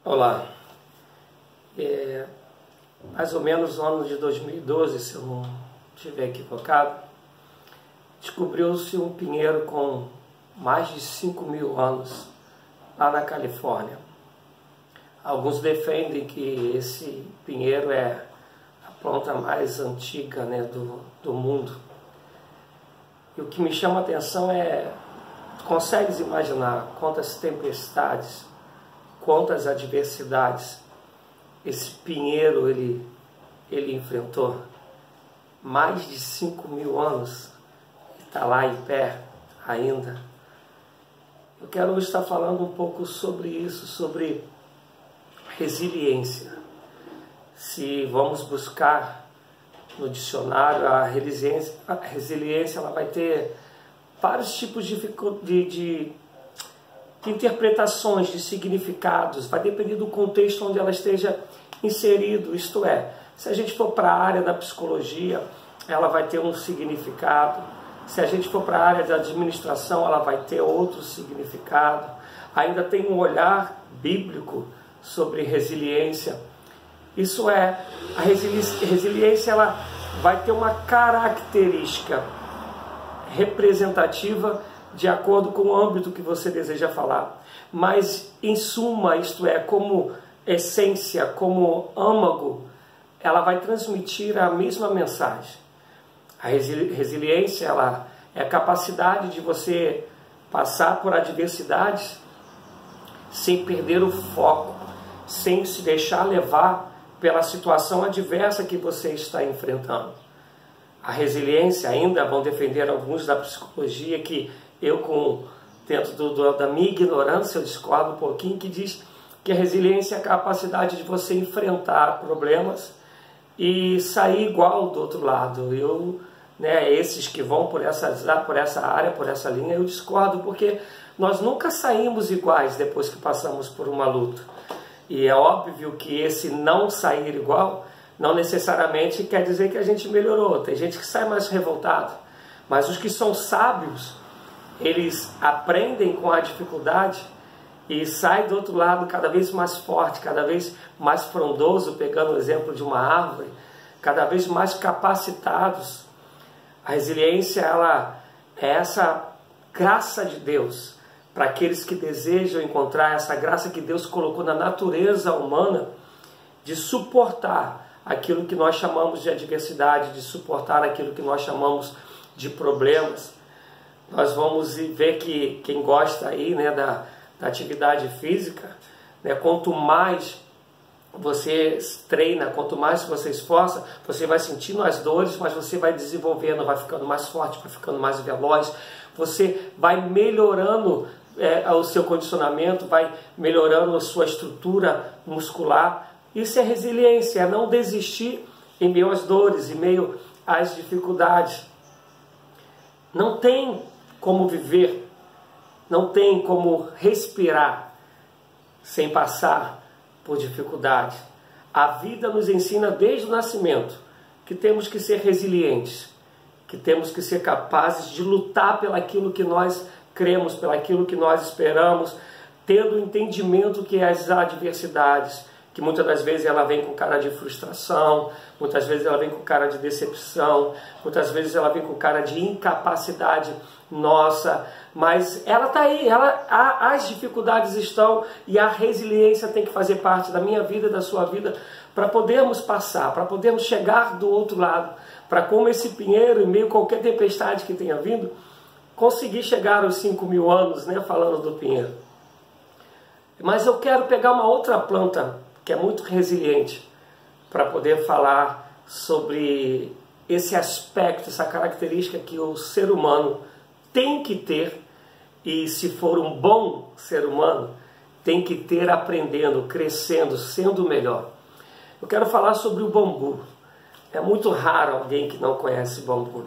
Olá, mais ou menos no ano de 2012, se eu não estiver equivocado, descobriu-se um pinheiro com mais de 5.000 anos lá na Califórnia. Alguns defendem que esse pinheiro é a planta mais antiga, do mundo. E o que me chama a atenção é, consegues imaginar quantas tempestades, quantas adversidades esse pinheiro ele enfrentou? Mais de 5.000 anos e está lá em pé ainda. Eu quero hoje estar falando um pouco sobre isso, sobre resiliência. Se vamos buscar no dicionário a resiliência ela vai ter vários tipos de interpretações, de significados, vai depender do contexto onde ela esteja inserido, isto é, se a gente for para a área da psicologia, ela vai ter um significado, se a gente for para a área da administração, ela vai ter outro significado, ainda tem um olhar bíblico sobre resiliência, isso é, a resiliência ela vai ter uma característica representativa de acordo com o âmbito que você deseja falar. Mas, em suma, isto é, como essência, como âmago, ela vai transmitir a mesma mensagem. A resiliência ela é a capacidade de você passar por adversidades sem perder o foco, sem se deixar levar pela situação adversa que você está enfrentando. A resiliência ainda vão defender alguns da psicologia que eu, dentro da minha ignorância, eu discordo um pouquinho, que diz que a resiliência é a capacidade de você enfrentar problemas e sair igual do outro lado. Esses que vão por essa área, por essa linha, eu discordo, porque nós nunca saímos iguais depois que passamos por uma luta. E é óbvio que esse não sair igual não necessariamente quer dizer que a gente melhorou. Tem gente que sai mais revoltado, mas os que são sábios, eles aprendem com a dificuldade e saem do outro lado cada vez mais forte, cada vez mais frondoso, pegando o exemplo de uma árvore, cada vez mais capacitados. A resiliência ela é essa graça de Deus para aqueles que desejam encontrar essa graça que Deus colocou na natureza humana de suportar aquilo que nós chamamos de adversidade, de suportar aquilo que nós chamamos de problemas. Nós vamos ver que quem gosta aí, da atividade física, quanto mais você treina, quanto mais você esforça, você vai sentindo as dores, mas você vai desenvolvendo, vai ficando mais forte, vai ficando mais veloz, você vai melhorando o seu condicionamento, vai melhorando a sua estrutura muscular. Isso é resiliência, é não desistir em meio às dores, em meio às dificuldades. Não tem como viver, não tem como respirar sem passar por dificuldade. A vida nos ensina desde o nascimento que temos que ser resilientes, que temos que ser capazes de lutar pelaquilo que nós cremos, pelaquilo que nós esperamos, tendo o entendimento que as adversidades, que muitas das vezes ela vem com cara de frustração, muitas vezes ela vem com cara de decepção, muitas vezes ela vem com cara de incapacidade nossa, mas ela está aí, as dificuldades estão e a resiliência tem que fazer parte da minha vida, da sua vida, para podermos passar, para podermos chegar do outro lado, para como esse pinheiro, em meio a qualquer tempestade que tenha vindo, conseguir chegar aos 5.000 anos, falando do pinheiro. Mas eu quero pegar uma outra planta que é muito resiliente, para poder falar sobre esse aspecto, essa característica que o ser humano tem que ter, e se for um bom ser humano, tem que ter aprendendo, crescendo, sendo melhor. Eu quero falar sobre o bambu. É muito raro alguém que não conhece bambu,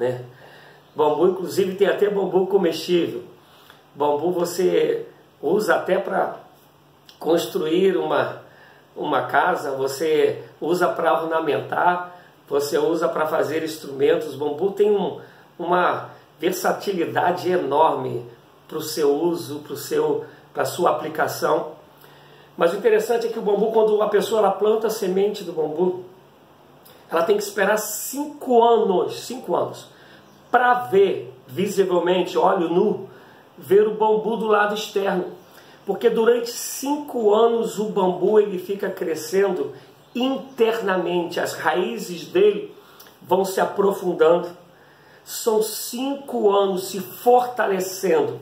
Bambu, inclusive, tem até bambu comestível. Bambu você usa até para construir uma casa, você usa para ornamentar, você usa para fazer instrumentos. O bambu tem uma versatilidade enorme para o seu uso, para a sua aplicação. Mas o interessante é que o bambu, quando a pessoa ela planta a semente do bambu, ela tem que esperar 5 anos, para ver visivelmente, olho nu, ver o bambu do lado externo. Porque durante 5 anos o bambu ele fica crescendo internamente, as raízes dele vão se aprofundando. São 5 anos se fortalecendo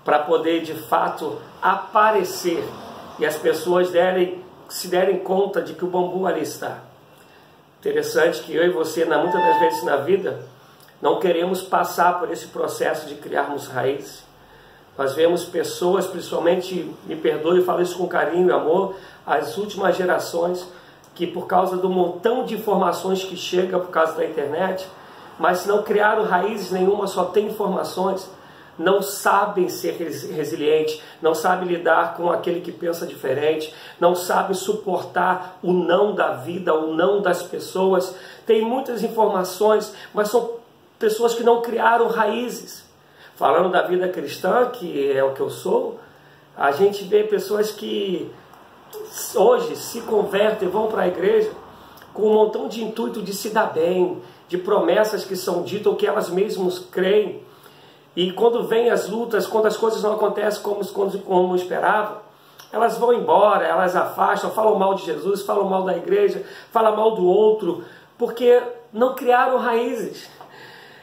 para poder de fato aparecer e as pessoas se derem conta de que o bambu ali está. Interessante que eu e você, muitas das vezes na vida, não queremos passar por esse processo de criarmos raízes. Nós vemos pessoas, principalmente, me perdoe, eu falo isso com carinho e amor, as últimas gerações, que por causa do montão de informações que chega por causa da internet, mas não criaram raízes nenhuma, só tem informações, não sabem ser resilientes, não sabem lidar com aquele que pensa diferente, não sabem suportar o não da vida, o não das pessoas. Tem muitas informações, mas são pessoas que não criaram raízes. Falando da vida cristã, que é o que eu sou, a gente vê pessoas que hoje se convertem, vão para a igreja com um montão de intuito de se dar bem, de promessas que são ditas ou que elas mesmas creem. E quando vem as lutas, quando as coisas não acontecem como esperava, elas vão embora, elas afastam, falam mal de Jesus, falam mal da igreja, falam mal do outro, porque não criaram raízes.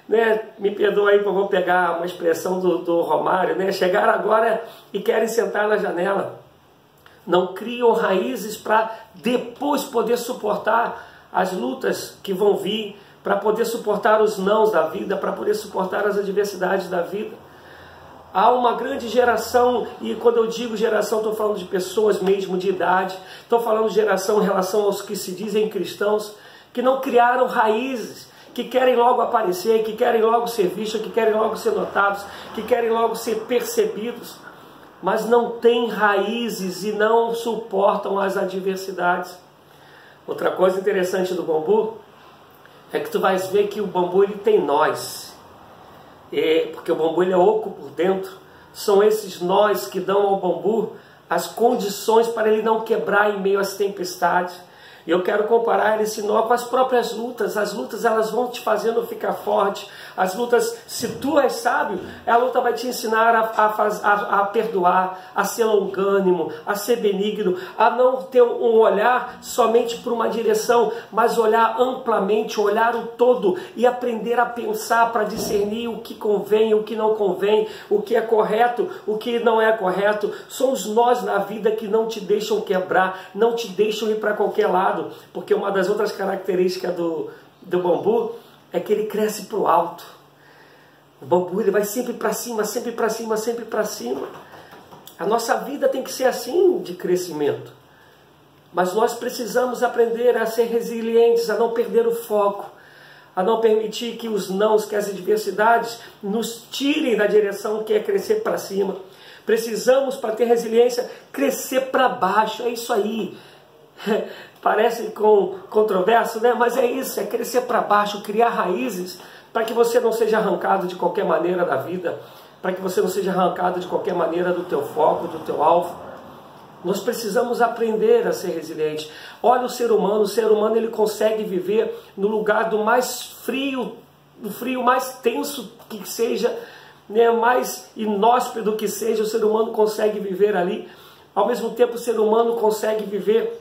Né? Me perdoa aí, eu vou pegar uma expressão do Romário, né? Chegaram agora e querem sentar na janela. Não criam raízes para depois poder suportar as lutas que vão vir, para poder suportar os nãos da vida, para poder suportar as adversidades da vida. Há uma grande geração, e quando eu digo geração, estou falando de pessoas mesmo de idade, estou falando de geração em relação aos que se dizem cristãos, que não criaram raízes, que querem logo aparecer, que querem logo ser vistos, que querem logo ser notados, que querem logo ser percebidos, mas não têm raízes e não suportam as adversidades. Outra coisa interessante do bambu é que tu vais ver que o bambu ele tem nós, porque o bambu ele é oco por dentro. São esses nós que dão ao bambu as condições para ele não quebrar em meio às tempestades. E eu quero comparar esse nó com as próprias lutas. As lutas elas vão te fazendo ficar forte. As lutas, se tu és sábio, a luta vai te ensinar a perdoar, a ser longânimo, a ser benigno, a não ter um olhar somente para uma direção, mas olhar amplamente, olhar o todo e aprender a pensar para discernir o que convém, o que não convém, o que é correto, o que não é correto. Somos nós na vida que não te deixam quebrar, não te deixam ir para qualquer lado. Porque uma das outras características do bambu é que ele cresce para o alto. O bambu ele vai sempre para cima, sempre para cima, sempre para cima. A nossa vida tem que ser assim de crescimento. Mas nós precisamos aprender a ser resilientes, a não perder o foco, a não permitir que os nãos, que as adversidades nos tirem da direção que é crescer para cima. Precisamos, para ter resiliência, crescer para baixo. É isso aí. Parece controverso, né? Mas é isso, é crescer para baixo, criar raízes para que você não seja arrancado de qualquer maneira da vida, para que você não seja arrancado de qualquer maneira do teu foco, do teu alvo. Nós precisamos aprender a ser resiliente. Olha o ser humano ele consegue viver no lugar do mais frio, do frio mais tenso que seja, né? Mais inóspito que seja, o ser humano consegue viver ali. Ao mesmo tempo o ser humano consegue viver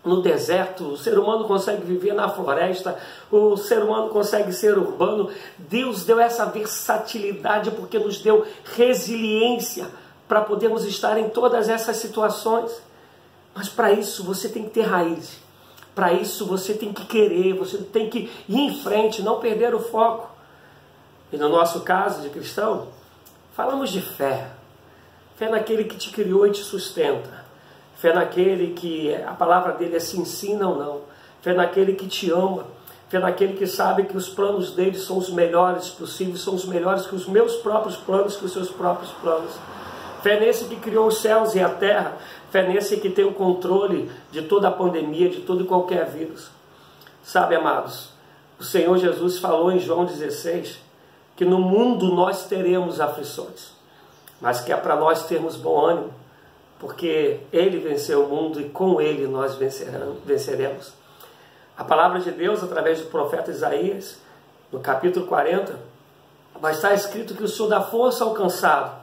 no deserto, o ser humano consegue viver na floresta, o ser humano consegue ser urbano. Deus deu essa versatilidade porque nos deu resiliência para podermos estar em todas essas situações. Mas para isso você tem que ter raiz, para isso você tem que querer, você tem que ir em frente, não perder o foco. E no nosso caso de cristão, falamos de fé, fé naquele que te criou e te sustenta. Fé naquele que a palavra dele é se ensina ou não. Fé naquele que te ama. Fé naquele que sabe que os planos dele são os melhores possíveis, são os melhores que os meus próprios planos, que os seus próprios planos. Fé nesse que criou os céus e a terra. Fé nesse que tem o controle de toda a pandemia, de todo e qualquer vírus. Sabe, amados, o Senhor Jesus falou em João 16 que no mundo nós teremos aflições, mas que é para nós termos bom ânimo. porque Ele venceu o mundo e com Ele nós venceremos. A palavra de Deus, através do profeta Isaías, no capítulo 40, vai estar escrito que o Senhor dá força ao cansado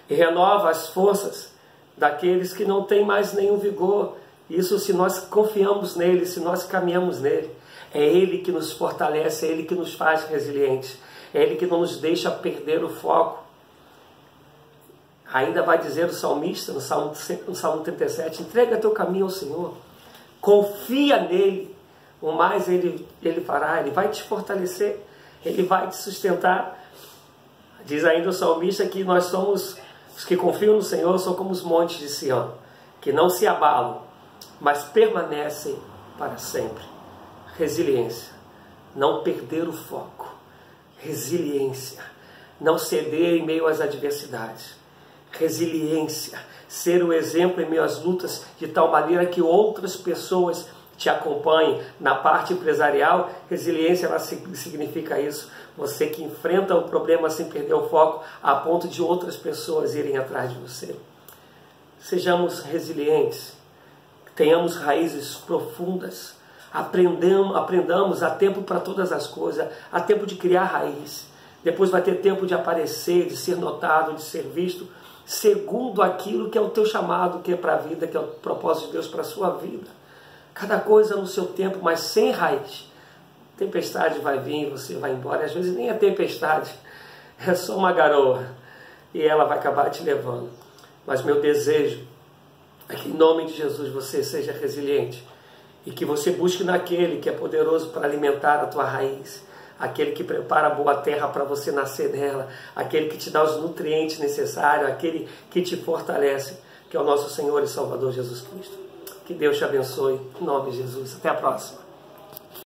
e renova as forças daqueles que não têm mais nenhum vigor. Isso se nós confiamos nele, se nós caminhamos nele. É Ele que nos fortalece, é Ele que nos faz resilientes, é Ele que não nos deixa perder o foco. Ainda vai dizer o salmista, no Salmo 37, entrega teu caminho ao Senhor, confia nele, o mais ele fará, Ele vai te fortalecer, Ele vai te sustentar. Diz ainda o salmista que nós somos, os que confiam no Senhor, são como os montes de Sião, que não se abalam, mas permanecem para sempre. Resiliência, não perder o foco. Resiliência, não ceder em meio às adversidades. Resiliência, ser o exemplo em meio às lutas, de tal maneira que outras pessoas te acompanhem. Na parte empresarial, resiliência ela significa isso. Você que enfrenta o problema sem perder o foco, a ponto de outras pessoas irem atrás de você. Sejamos resilientes, tenhamos raízes profundas, aprendamos, há tempo para todas as coisas, há tempo de criar raiz, depois vai ter tempo de aparecer, de ser notado, de ser visto, segundo aquilo que é o teu chamado, que é para a vida, que é o propósito de Deus para a sua vida. Cada coisa no seu tempo, mas sem raiz. Tempestade vai vir, você vai embora, às vezes nem é tempestade, é só uma garoa, e ela vai acabar te levando. Mas meu desejo é que em nome de Jesus você seja resiliente, e que você busque naquele que é poderoso para alimentar a tua raiz, aquele que prepara a boa terra para você nascer nela, aquele que te dá os nutrientes necessários, aquele que te fortalece, que é o nosso Senhor e Salvador Jesus Cristo. Que Deus te abençoe, em nome de Jesus. Até a próxima.